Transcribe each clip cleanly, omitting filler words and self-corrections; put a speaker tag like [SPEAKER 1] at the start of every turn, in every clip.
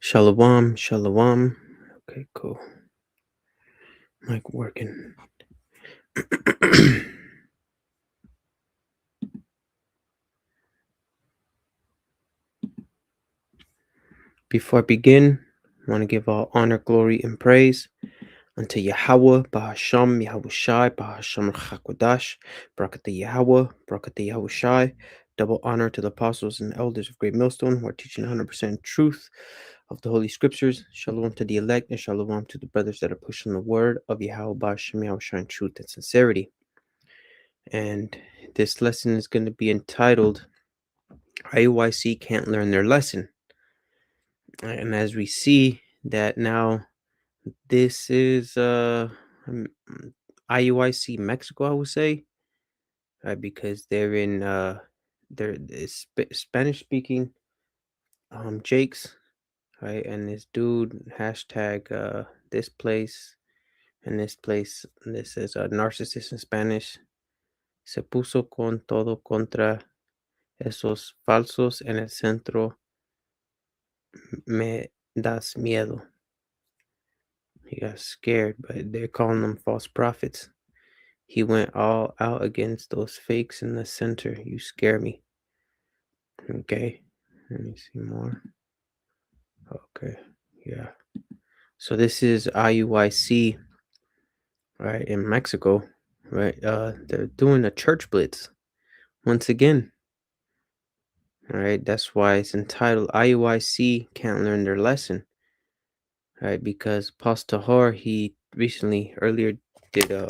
[SPEAKER 1] Shalom, shalom. Okay, cool. Mic working. Before I begin, I want to give all honor, glory, and praise unto Yahweh, Bahasham, Yahushai, Bahasham Chakodash, Brakata Yahweh, Brakata Yahushai. Double honor to the apostles and elders of Great Millstone who are teaching 100% truth of the Holy Scriptures. Shalom to the elect, and shalom to the brothers that are pushing the word of Yahweh, Bahasham, Yahushai in truth and sincerity. And this lesson is going to be entitled IUIC Can't Learn Their Lesson. And as we see that now, this is IUIC Mexico, I would say, right? Because they're in they're Spanish speaking Jakes, right? And this dude hashtag this place and this place. This is a narcissist in Spanish. Se puso con todo contra esos falsos en el centro. Me das miedo. He got scared, but they're calling them false prophets. He went all out against those fakes in the center. You scare me. Okay. Let me see more. Okay. Yeah. So this is IUIC, right, in Mexico, right? They're doing a church blitz once again. All right. That's why it's entitled IUIC Can't Learn Their Lesson. Right, because Pastor Har, he recently earlier did a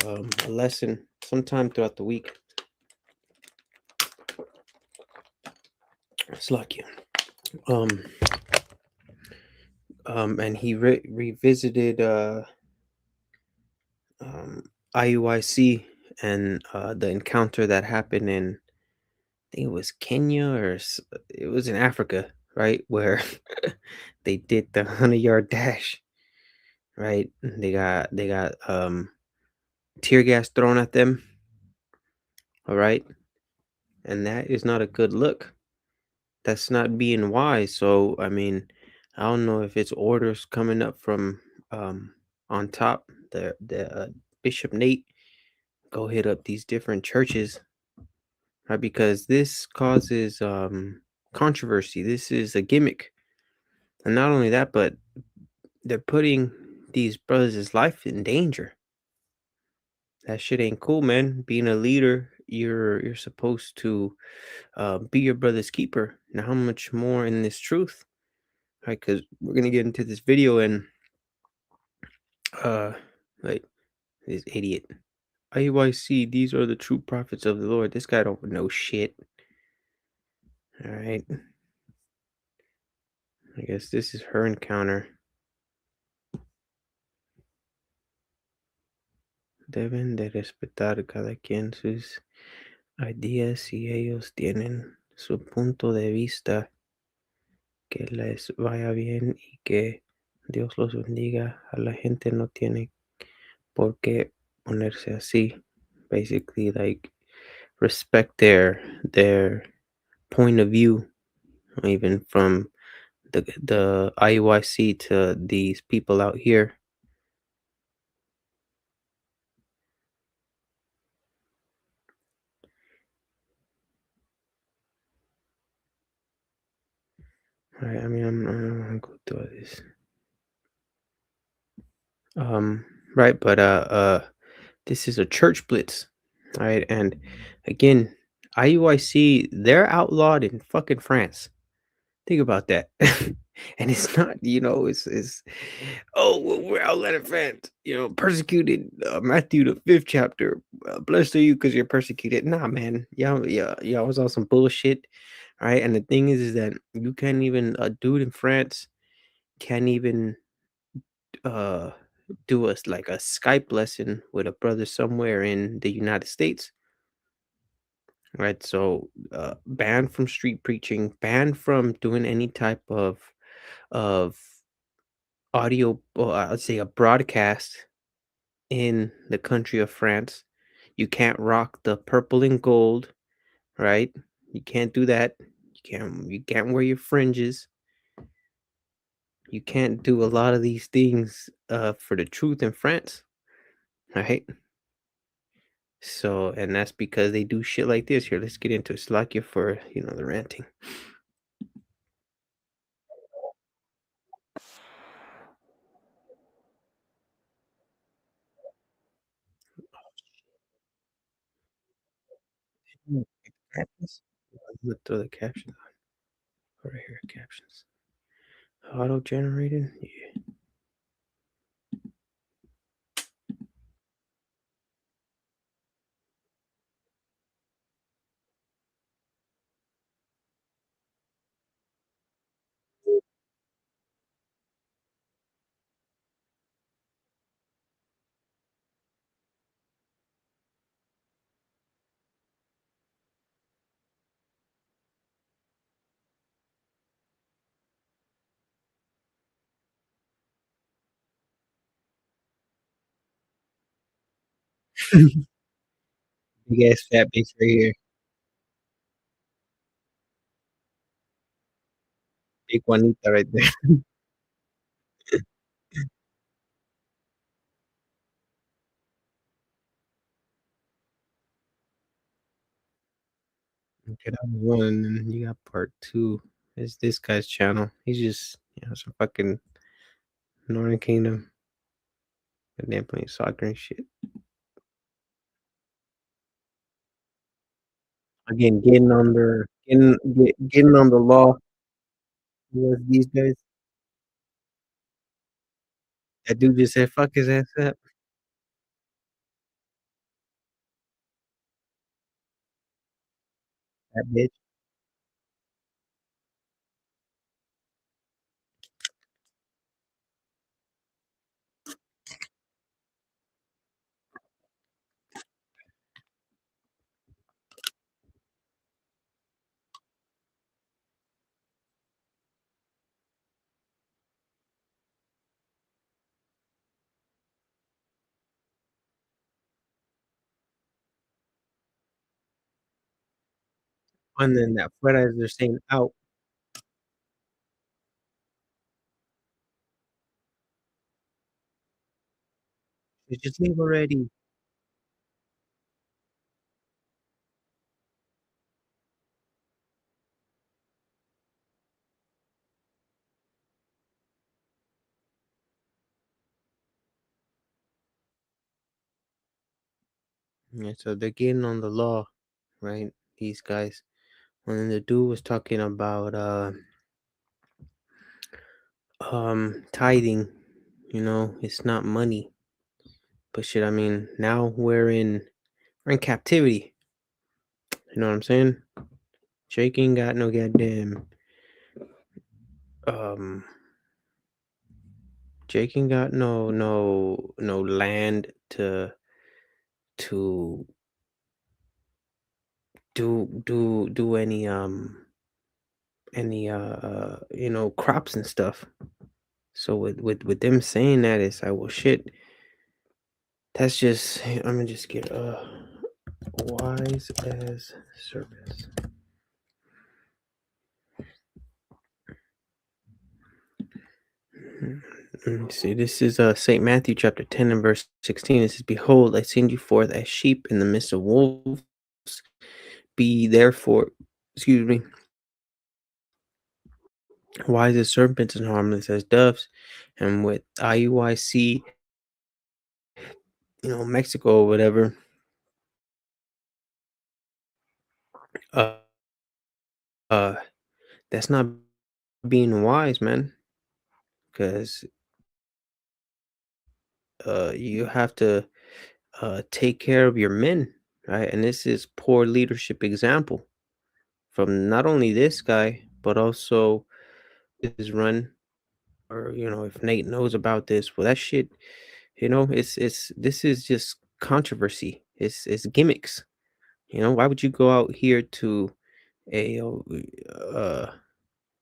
[SPEAKER 1] lesson sometime throughout the week. It's lucky. And he revisited IUIC and the encounter that happened in, I think it was Kenya it was in Africa, right, where they did the 100-yard dash, right? They got tear gas thrown at them, all right, and that is not a good look. That's not being wise. So I mean, I don't know if it's orders coming up from on top. The Bishop Nate go hit up these different churches, right? Because this causes controversy. This is a gimmick, and not only that, but they're putting these brothers' life in danger. That shit ain't cool, man. Being a leader, you're supposed to be your brother's keeper. Now, how much more in this truth? Right, because we're gonna get into this video and uh like this idiot. IUIC, these are the true prophets of the Lord. This guy don't know shit. All right. I guess this is her encounter. Deben de respetar cada quien sus ideas y ellos tienen su punto de vista. Que les vaya bien y que Dios los bendiga. A la gente no tiene por qué ponerse así. Basically, like respect their point of view, even from the IUIC to these people out here. Right, I mean, I'm gonna go through this. Right, but this is a church blitz, right? And again, IUIC, they're outlawed in fucking France. Think about that. And it's not, it's oh, well, we're outlawed in France, persecuted. Matthew the 5th chapter. Blessed are you because you're persecuted. Nah, man, y'all was on some bullshit, right? And the thing is that you can't even a dude in France can't even uh do us like a Skype lesson with a brother somewhere in the United States, right? So banned from street preaching, banned from doing any type of audio, I'd say a broadcast in the country of France. You can't rock the purple and gold, right? You can't do that. You can't wear your fringes. you can't do a lot of these things for the truth in France, right? So, and that's because they do shit like this. Here, let's get into Slovakia for the ranting. Mm, captions? I'm gonna throw the captions on right here. Captions auto generated. Yeah. Big ass fat bitch right here. Big Juanita right there. Okay, that was one, and then you got part two. It's this guy's channel. He's just some fucking Northern Kingdom. And then playing soccer and shit. Again, getting on the law with these guys. That dude just said, "Fuck his ass up." That bitch. And then that fuera as they're saying out. You just leave already. Yeah, so they're getting on the law, right? These guys. And then the dude was talking about tithing. It's not money. But shit, I mean, now we're in captivity. You know what I'm saying? Jake ain't got no goddamn um Jake ain't got no land to do any crops and stuff. So with them saying that, it's like, well, shit. That's just I'm gonna just get wise as serpents. Let me see. This is Saint Matthew chapter 10 and verse 16. It says, "Behold, I send you forth as sheep in the midst of wolves. Be therefore, excuse me, wise as serpents and harmless as doves." And with IUIC, Mexico or whatever, uh, uh, that's not being wise, man. Because you have to take care of your men, right? And this is poor leadership example from not only this guy, but also his run. Or if Nate knows about this, well, that shit, it's this is just controversy. It's gimmicks. Why would you go out here to a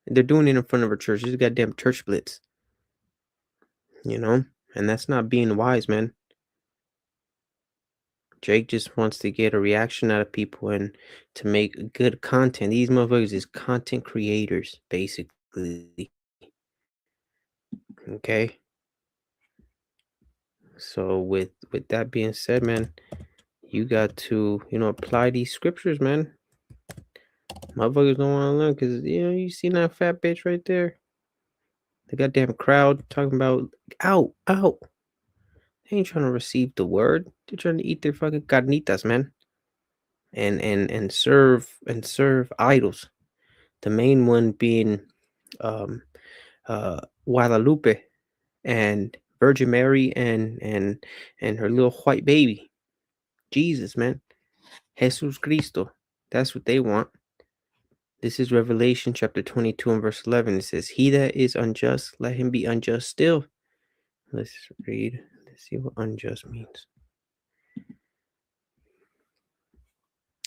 [SPEAKER 1] they're doing it in front of a church. This goddamn church splits, you know, and that's not being wise, man. Jake just wants to get a reaction out of people and to make good content. These motherfuckers is content creators, basically. Okay. So with that being said, man, you got to, apply these scriptures, man. Motherfuckers don't want to learn because you seen that fat bitch right there. The goddamn crowd talking about out, out. They ain't trying to receive the word. They're trying to eat their fucking carnitas, man, and serve idols. The main one being um Guadalupe and Virgin Mary and her little white baby. Jesus, man. Jesus Cristo. That's what they want. This is Revelation chapter 22 and verse 11. It says, "He that is unjust, let him be unjust still." Let's read. Let's see what unjust means.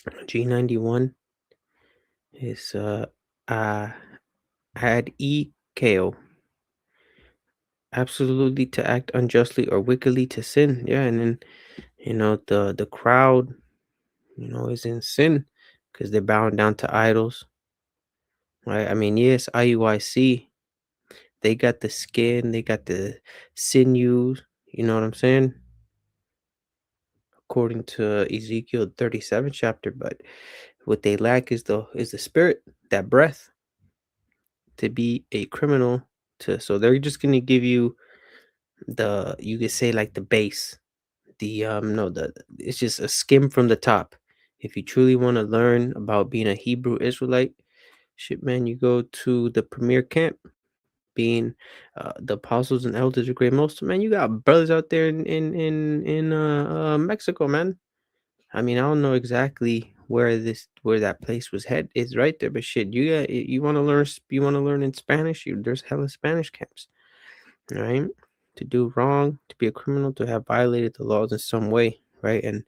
[SPEAKER 1] G91 is uh ad e ko. Absolutely to act unjustly or wickedly to sin. Yeah, and then the crowd, is in sin because they're bowing down to idols. Right? I mean, yes, IUIC, they got the skin, they got the sinews, you know what I'm saying? According to Ezekiel 37 chapter, but what they lack is the spirit, that breath to be a criminal to so they're just gonna give you you could say like the base. The no, the it's just a skim from the top. If you truly want to learn about being a Hebrew Israelite, shit man, you go to the premier camp being the apostles and elders of great most man. You got brothers out there in Mexico, man. I mean, I don't know exactly where that place was head is right there, but shit, you want to learn in Spanish. There's hella Spanish camps, right? To do wrong, to be a criminal, to have violated the laws in some way, right? And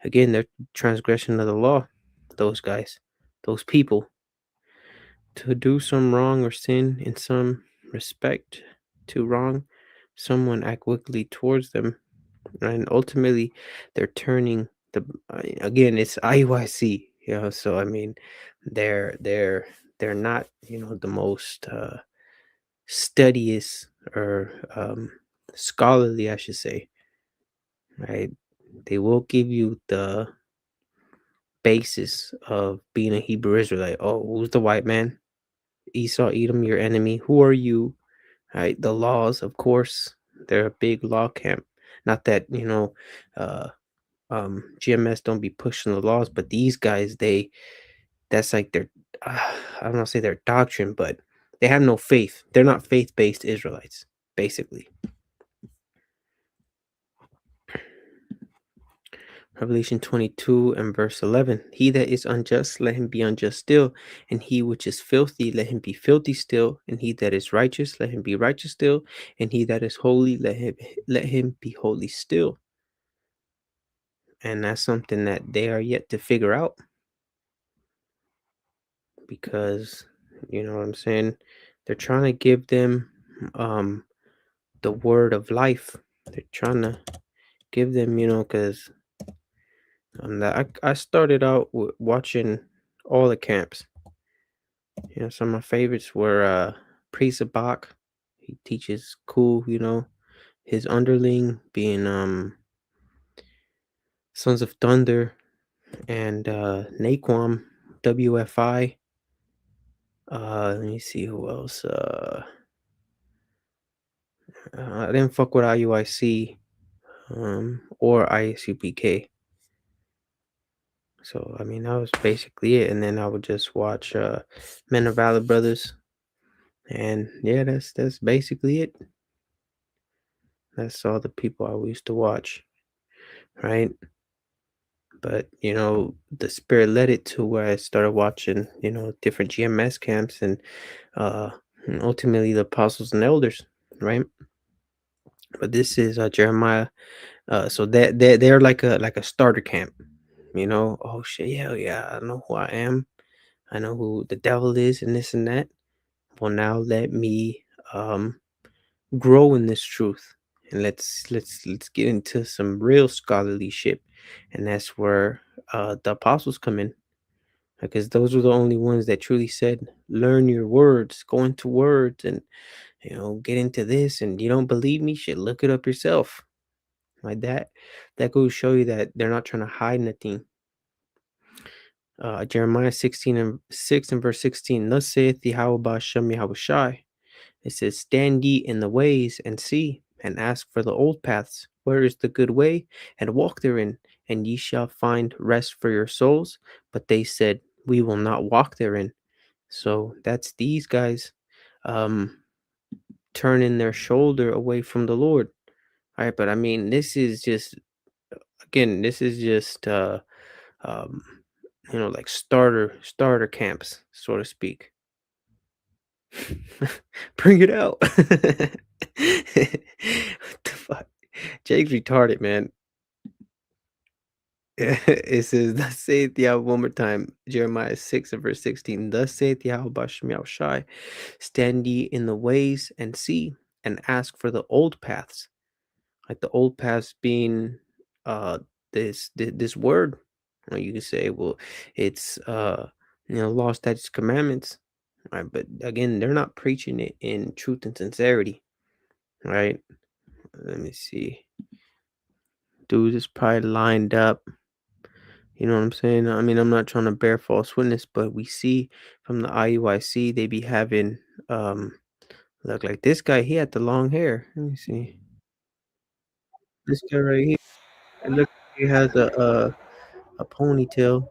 [SPEAKER 1] again, they're transgression of the law. Those guys, those people, to do some wrong or sin in some respect, to wrong someone, act wickedly towards them, and ultimately they're turning again, it's IUIC, so I mean they're not, the most studious or scholarly, I should say, right? They will give you the basis of being a Hebrew Israelite. Oh, who's the white man? Esau, Edom, your enemy. Who are you? Right? The laws, of course, they're a big law camp. Not that, uh GMS don't be pushing the laws, but these guys, that's like their I don't want to say their doctrine, but they have no faith. They're not faith-based Israelites, basically. Revelation 22 and verse 11. He that is unjust, let him be unjust still. And he which is filthy, let him be filthy still. And he that is righteous, let him be righteous still. And he that is holy, let him be holy still. And that's something that they are yet to figure out because, you know what I'm saying? They're trying to give them um, the word of life. They're trying to give them, because I started out watching all the camps. Some of my favorites were Priest of Bach. He teaches cool, his underling being Sons of Thunder and Naquam WFI. Let me see who else. I didn't fuck with IUIC or ISUPK. So I mean that was basically it. And then I would just watch Men of Valor Brothers. And yeah, that's basically it. That's all the people I used to watch, right? But the spirit led it to where I started watching, different GMS camps uh and ultimately the apostles and elders, right? But this is Jeremiah. So they're like a starter camp, Oh shit, yeah, yeah, I know who I am. I know who the devil is and this and that. Well, now let me grow in this truth, and let's get into some real scholarly shit. And that's where the apostles come in, because those were the only ones that truly said, learn your words, go into words, and get into this, and you don't believe me, shit, look it up yourself. Like that goes show you that they're not trying to hide nothing. Jeremiah 16 and 6 and verse 16. Thus saith Yahweh Hashem Yahushai. It says, stand ye in the ways and see, and ask for the old paths. Where is the good way? And walk therein, and ye shall find rest for your souls. But they said, we will not walk therein. So that's these guys um turning their shoulder away from the Lord. All right, but I mean, this is just again, this is just um like starter camps, so to speak. Bring it out. What the fuck? Jake's retarded, man. It says, thus saith Yahweh one more time, Jeremiah 6 and verse 16. Thus saith Yahweh Bashem Yahushai, stand ye in the ways and see, and ask for the old paths. Like the old paths being uh this word. You could say, well, it's law, statutes, commandments. Right, but again, they're not preaching it in truth and sincerity, right? Let me see. Dude is probably lined up. You know what I'm saying? I mean, I'm not trying to bear false witness, but we see from the IUIC they be having look like this guy. He had the long hair. Let me see. This guy right here. It looks like he has a ponytail.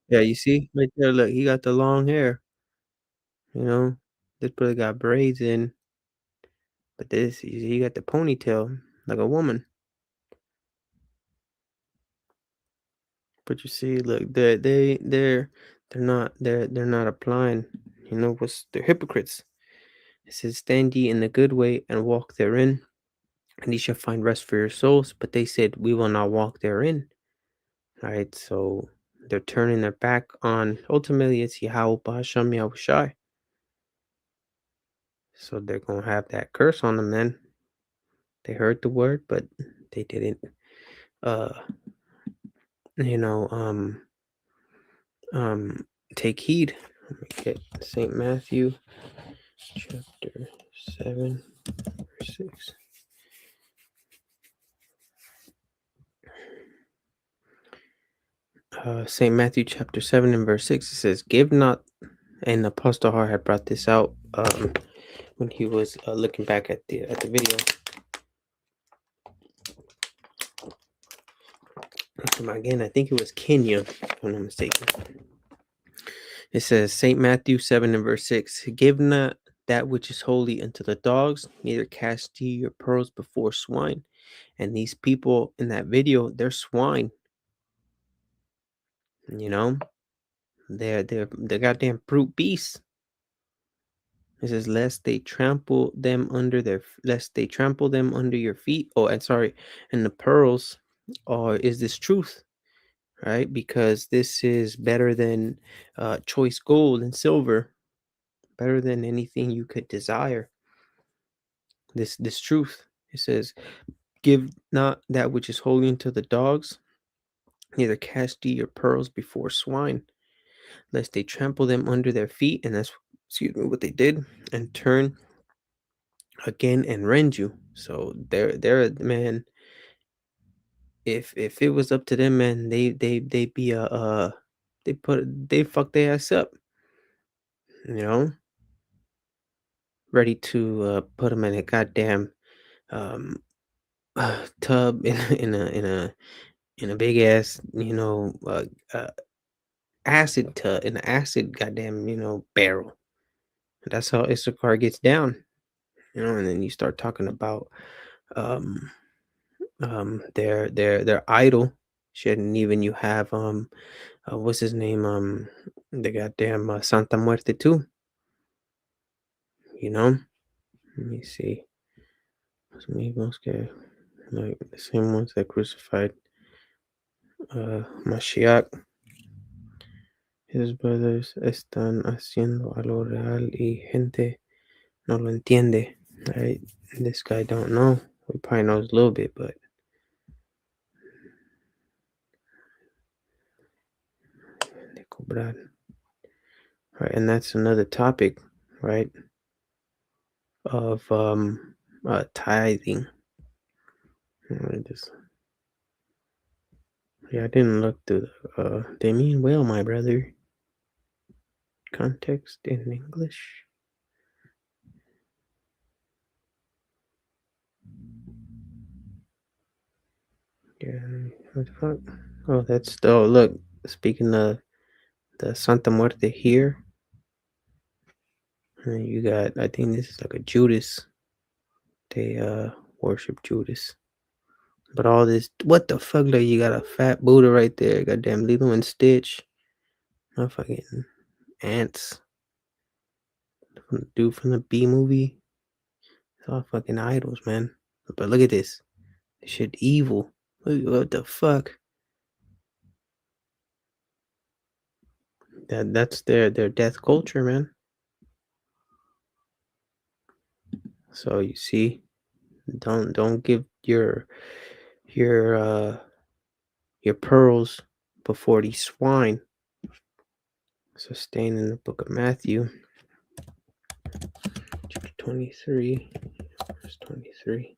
[SPEAKER 1] Yeah, you see right there. Look, he got the long hair. You know, this brother got braids in, but this he got the ponytail like a woman. But you see, look, they're not applying. What's they're hypocrites. It says, stand ye in the good way and walk therein, and ye shall find rest for your souls. But they said, we will not walk therein. All right, so they're turning their back on ultimately it's Yahweh Ba'asham Yahushai. So they're gonna have that curse on them then. They heard the word, but they didn't uh you know um take heed. Let me get St. Matthew chapter 7 verse 6. St. Matthew chapter 7 and verse 6, it says, give not, and Apostle Har had brought this out when he was looking back at the video. Again, I think it was Kenya, if I'm not mistaken. It says, St. Matthew 7 and verse 6, give not that which is holy unto the dogs, neither cast ye your pearls before swine. And these people in that video, they're swine. You know, they're goddamn brute beasts. It says, lest they trample them under your feet. Oh, and sorry, and the pearls, or is this truth, right? Because this is better than choice gold and silver, better than anything you could desire. This truth. It says, give not that which is holy unto the dogs, neither cast ye your pearls before swine, lest they trample them under their feet, and that's what they did, and turn again and rend you. So they're man. If it was up to them, man, they'd be they fuck their ass up, you know, ready to put them in a goddamn um tub in a big ass acid tub in an acid goddamn barrel. That's how Issachar gets down, and then you start talking about um their idol. Shouldn't even you have what's his name the goddamn Santa Muerte too, you know. Let me see. Los mismos que like the same ones that crucified Mashiach. His brothers están haciendo algo real y gente no lo entiende. Right? This guy don't know. He probably knows a little bit, but de cobrar. right? And that's another topic, right? Of tithing. Just yeah, I didn't look through the they mean well, my brother. Context in English. Yeah, what the fuck? Oh, that's oh look. Speaking of the Santa Muerte here, you got. I think this is like a Judas. They worship Judas. But all this, what the fuck? Like you got a fat Buddha right there. Goddamn Lilo and Stitch. Motherfucking ants. From the dude from the B movie. It's all fucking idols, man. But look at this. This shit evil. What the fuck? That's their death culture, man. So you see, don't give your your pearls before these swine. So staying in the book of Matthew, chapter 23, verse 23.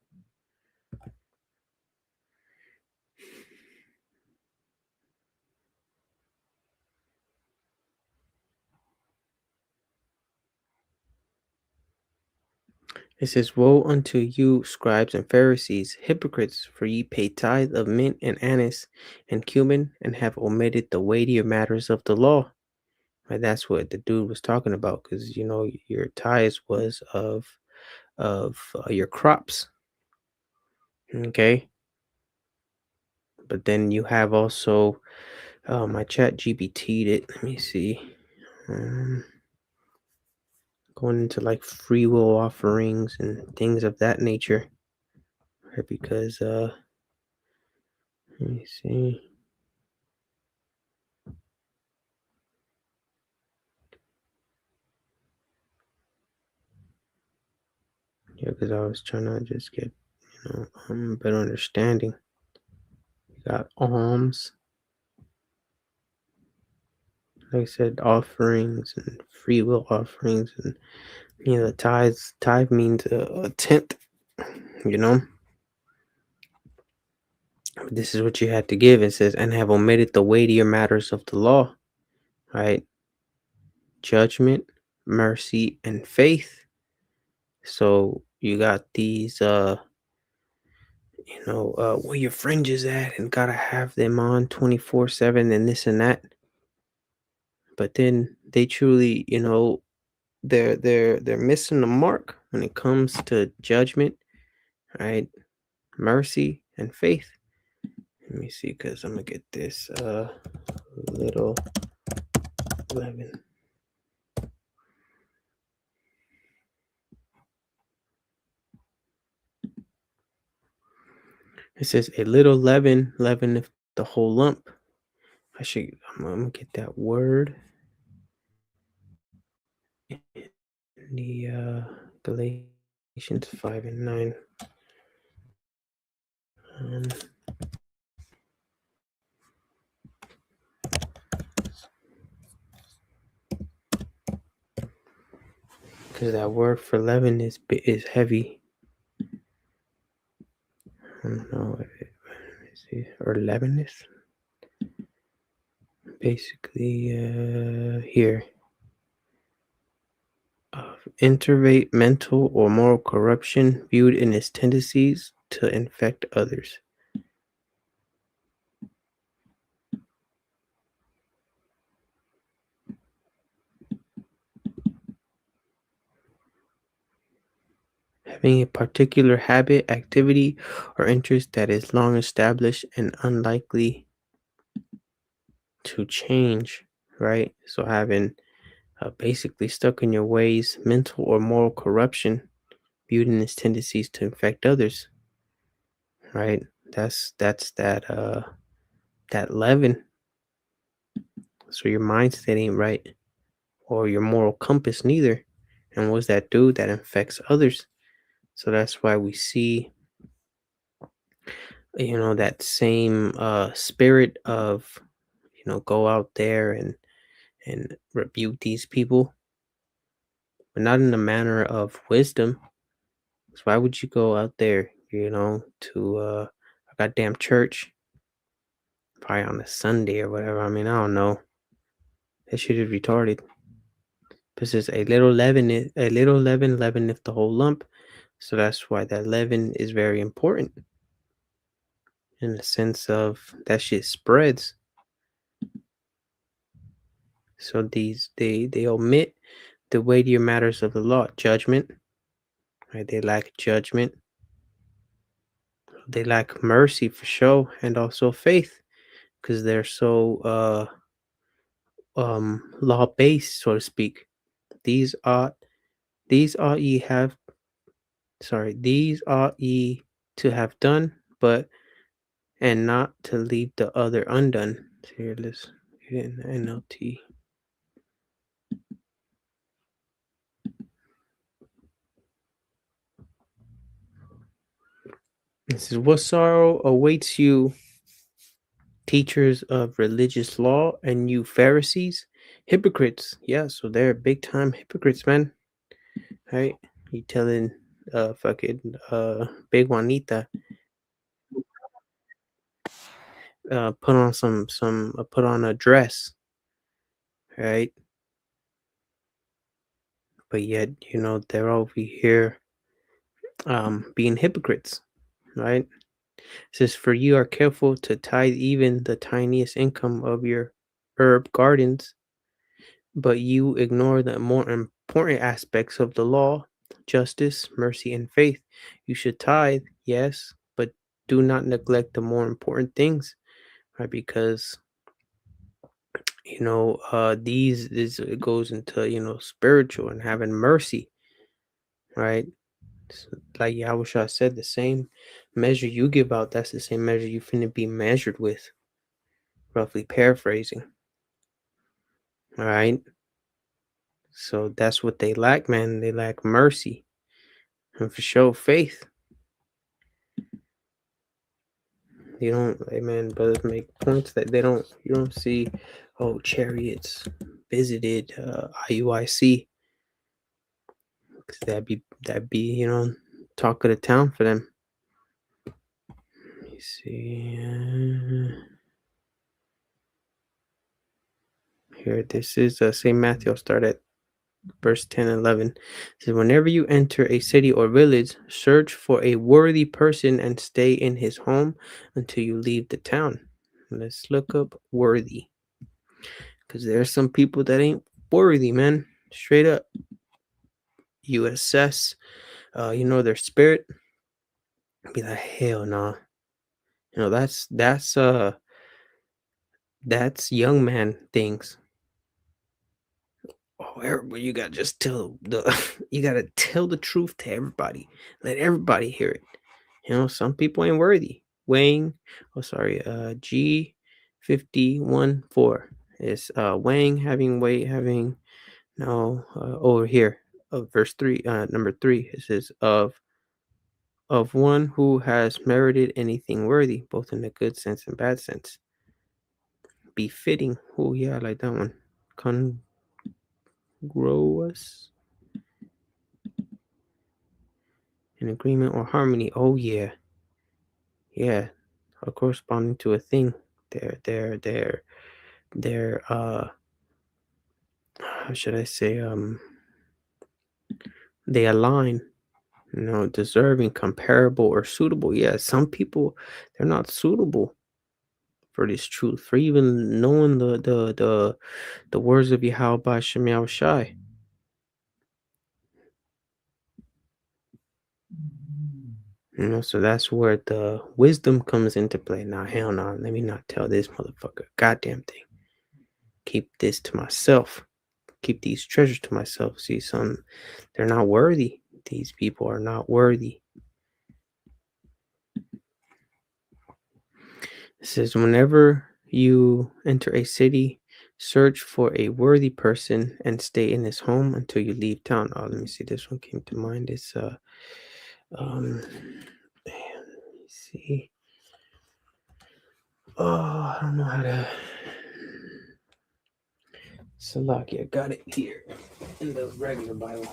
[SPEAKER 1] It says, "Woe unto you, scribes and Pharisees, hypocrites, for ye pay tithe of mint and anise and cumin, and have omitted the weightier matters of the law." Right, that's what the dude was talking about, because your tithes was of your crops. Okay, but then you have also my chat GBT'd it. Let me see. Um, Going into like free will offerings and things of that nature, right? Because let me see. Yeah, because I was trying to just get better understanding. You got alms, like I said, offerings and free will offerings, and the tithes. Tithe means a tenth. You know, this is what you had to give. It says, and have omitted the weightier matters of the law, right? Judgment, mercy, and faith. So you got these, where your fringes at, and gotta have them on 24/7 and this and that. But then they truly, they're missing the mark when it comes to judgment, right? Mercy and faith. Let me see, because I'm gonna get this little leaven. It says a little leaven leaveneth the whole lump. I'm gonna get that word in the Galatians 5 and 9. Um, because that word for leaven is heavy. I don't know if let me see, or leaveneth. Basically, here of innervate mental or moral corruption viewed in its tendencies to infect others. Having a particular habit, activity, or interest that is long established and unlikely to change, right? So having basically stuck in your ways, mental or moral corruption viewed in its tendencies to infect others, right? That's that leaven. So your mindset ain't right, or your moral compass neither. And what's that do? That infects others. So that's why we see, that same spirit of, go out there and rebuke these people, but not in a manner of wisdom. So why would you go out there, to a goddamn church, probably on a Sunday or whatever? I mean, I don't know. That shit is retarded. This is a little leaven leaveneth the whole lump. So that's why that leaven is very important in the sense of that shit spreads. So they omit the weightier matters of the law, judgment, right? They lack judgment, they lack mercy for sure, and also faith, because they're so law based, so to speak. These ought these ought ye have these ought ye to have done, but and not to leave the other undone. So here, let's get in the NLT. It says, "What sorrow awaits you, teachers of religious law, and you Pharisees, hypocrites." Yeah, so they're big time hypocrites, man. Right? You telling fucking Big Juanita put on put on a dress, right? But yet, they're over here being hypocrites, right? It says, "For you are careful to tithe even the tiniest income of your herb gardens, but you ignore the more important aspects of the law: justice, mercy, and faith. You should tithe, yes, but do not neglect the more important things, right? Because these this it goes into spiritual and having mercy, right? S- Like Yahushua said, the same measure you give out, that's the same measure you finna be measured with. Roughly paraphrasing, all right? So that's what they lack, man. They lack mercy and for sure faith. You don't, hey man, brothers make points that you don't see, oh, chariots visited IUIC, 'cause that'd be talk of the town for them. Let me see. Here, this is St. Matthew. I'll start at verse 10 and 11. It says, "Whenever you enter a city or village, search for a worthy person and stay in his home until you leave the town." Let's look up worthy, because there's some people that ain't worthy, man. Straight up. You assess, their spirit, be like, hell no. That's young man things. Oh, everybody, you gotta just tell the you gotta tell the truth to everybody. Let everybody hear it. Some people ain't worthy. Wang, oh sorry, G51-4 is Wang having weight having no over here verse 3 number 3 it says of one who has merited anything worthy, both in the good sense and bad sense. Befitting. Oh yeah, I like that one. Congruous in agreement or harmony. Oh yeah. Yeah. Corresponding to a thing. They're how should I say they align, deserving, comparable, or suitable. Yeah, some people they're not suitable for this truth, for even knowing the words of Yahweh Shemiao Shai. So that's where the wisdom comes into play. Now, hell no, let me not tell this motherfucker a goddamn thing. Keep this to myself. Keep these treasures to myself. See, they're not worthy. These people are not worthy. It says, whenever you enter a city, search for a worthy person and stay in his home until you leave town. Oh, let me see. This one came to mind. It's let me see. Oh, I don't know how to. Salakia, got it here in the regular Bible.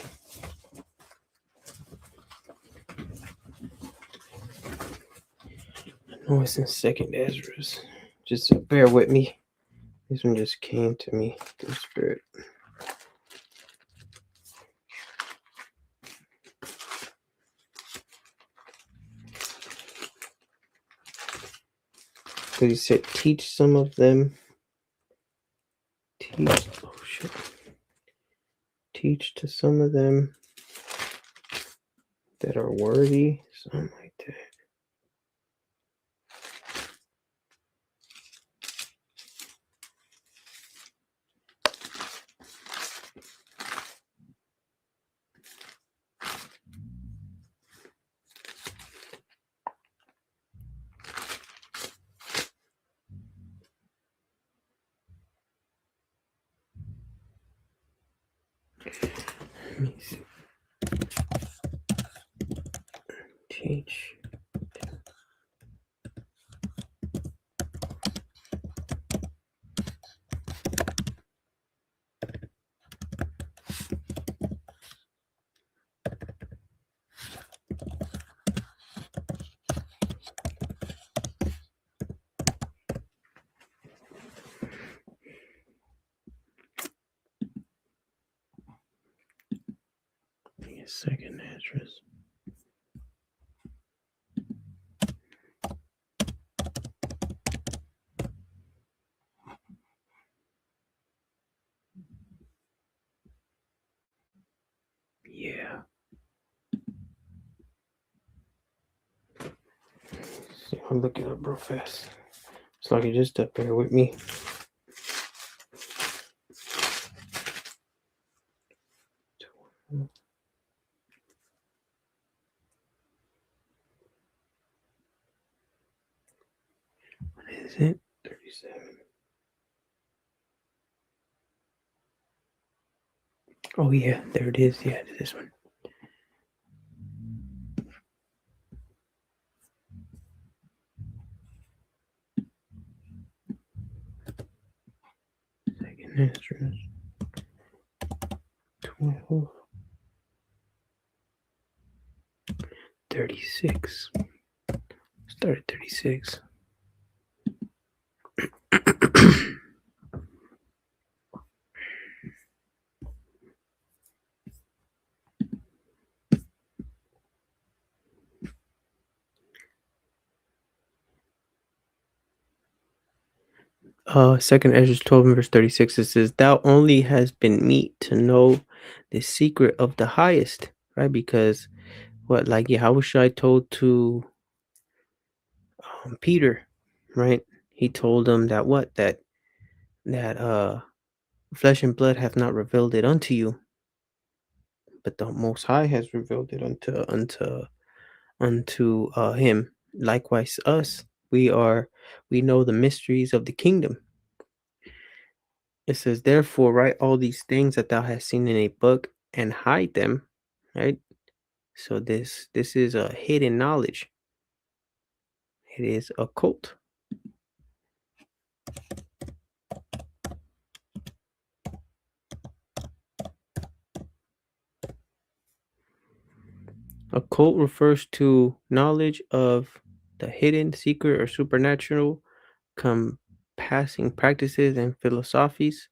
[SPEAKER 1] No, it's in Second Ezra's. Just bear with me. This one just came to me through the Spirit. Because he said, teach some of them. Teach to some of them that are worthy. Something like that. Let me see. Teach. Second address. Yeah. So I'll look it up real fast. It's like you just bear with me. What is it? 37. Oh yeah, there it is. Yeah, it's this one. Second address. 12. 36. Start at 36. Second Ezra 12 and verse 36, it says, thou only has been meet to know the secret of the highest, right? Because what, like Yahushua told to Peter, right? He told him that what? That flesh and blood have not revealed it unto you, but the Most High has revealed it unto him. Likewise, us, we know the mysteries of the kingdom. It says, therefore, write all these things that thou hast seen in a book and hide them, right? So this is a hidden knowledge. It is occult. Occult refers to knowledge of the hidden, secret, or supernatural, compassing practices and philosophies,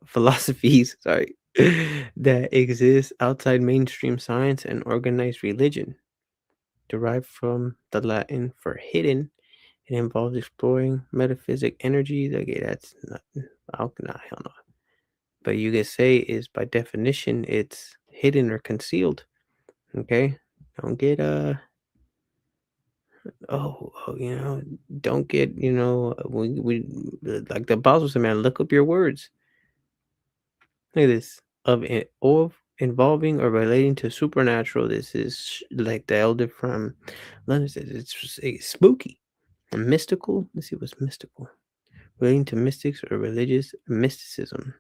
[SPEAKER 1] philosophies, sorry, that exist outside mainstream science and organized religion. Derived from the Latin for hidden, it involves exploring metaphysic energies. Okay, that's not, hell no. But you could say is by definition, it's hidden or concealed. Okay, don't get don't get we like the apostle said, man, look up your words. Look at this of involving or relating to supernatural. This is like the elder from London says it's spooky and mystical. Let's see what's mystical. Relating to mystics or religious mysticism.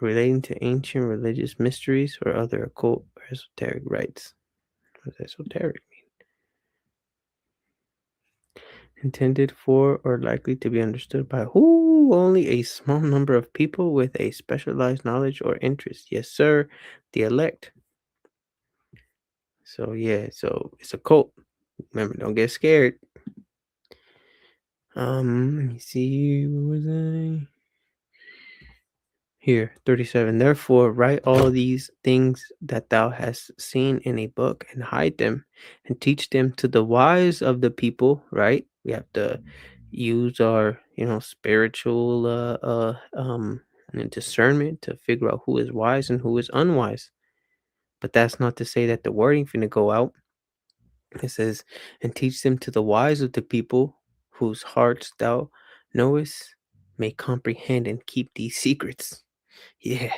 [SPEAKER 1] Relating to ancient religious mysteries or other occult or esoteric rites. What does esoteric mean? intended for or likely to be understood by who only a small number of people with a specialized knowledge or interest. Yes, sir. The elect. So yeah, so it's a cult. Remember, don't get scared. Let me see. Where was I? Here, 37. Therefore, write all these things that thou hast seen in a book and hide them and teach them to the wise of the people, right? We have to use our, spiritual discernment to figure out who is wise and who is unwise. But that's not to say that the wording finna go out. It says, and teach them to the wise of the people whose hearts thou knowest may comprehend and keep these secrets. Yeah.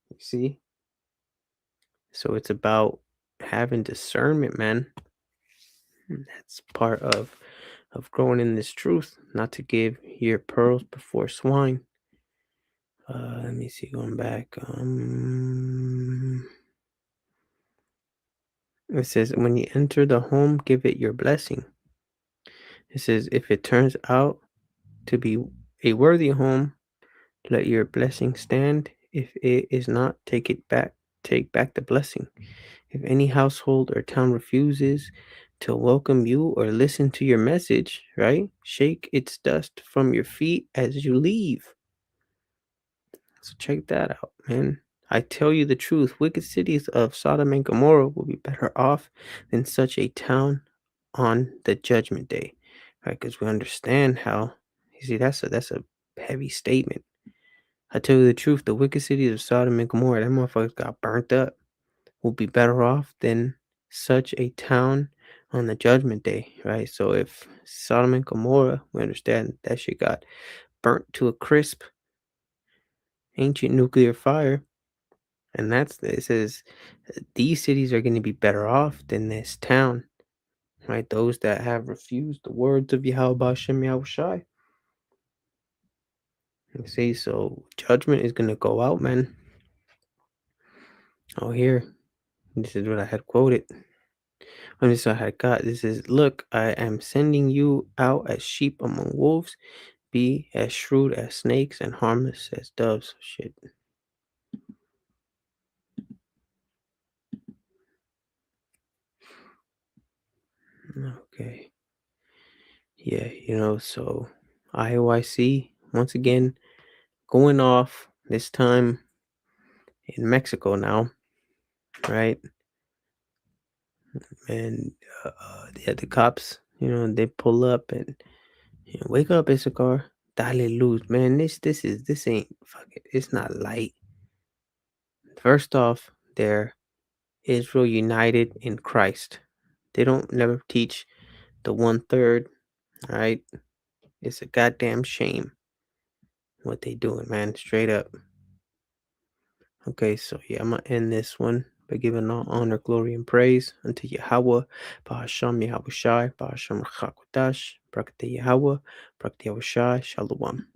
[SPEAKER 1] You see? So it's about having discernment, man. And that's part of growing in this truth, not to give your pearls before swine. Let me see, going back. It says, when you enter the home, give it your blessing. It says, if it turns out to be a worthy home, let your blessing stand. If it is not, take it back. Take back the blessing. If any household or town refuses to welcome you or listen to your message, right? Shake its dust from your feet as you leave. So check that out, man. I tell you the truth, wicked cities of Sodom and Gomorrah will be better off than such a town on the judgment day. Right? Because we understand how, you see, that's a heavy statement. I tell you the truth, the wicked cities of Sodom and Gomorrah, that motherfuckers got burnt up, will be better off than such a town on the judgment day, right? So if Sodom and Gomorrah, we understand that shit got burnt to a crisp, ancient nuclear fire, and it says these cities are going to be better off than this town, right? Those that have refused the words of Yahweh Hashem Yahushai. You see, so judgment is going to go out, man. Oh, here, this is what I had quoted. This is what I had got. This is, look, I am sending you out as sheep among wolves. Be as shrewd as snakes and harmless as doves. Shit. Okay. Yeah, so IUIC, once again, going off, this time in Mexico now, right? And they had the cops, they pull up and wake up, Issachar. Dale luz, man. This ain't fuck it. It's not light. First off, they're Israel united in Christ. They don't never teach the 1/3, right? It's a goddamn shame what they doing, man. Straight up. Okay, so yeah, I'm gonna end this one by giving all honor, glory, and praise unto Yahweh, Bahasham Yahweh Shai, Bahasham Rachakodash, Brakate Yahweh, Brakate Yahweh Shai, Shalom.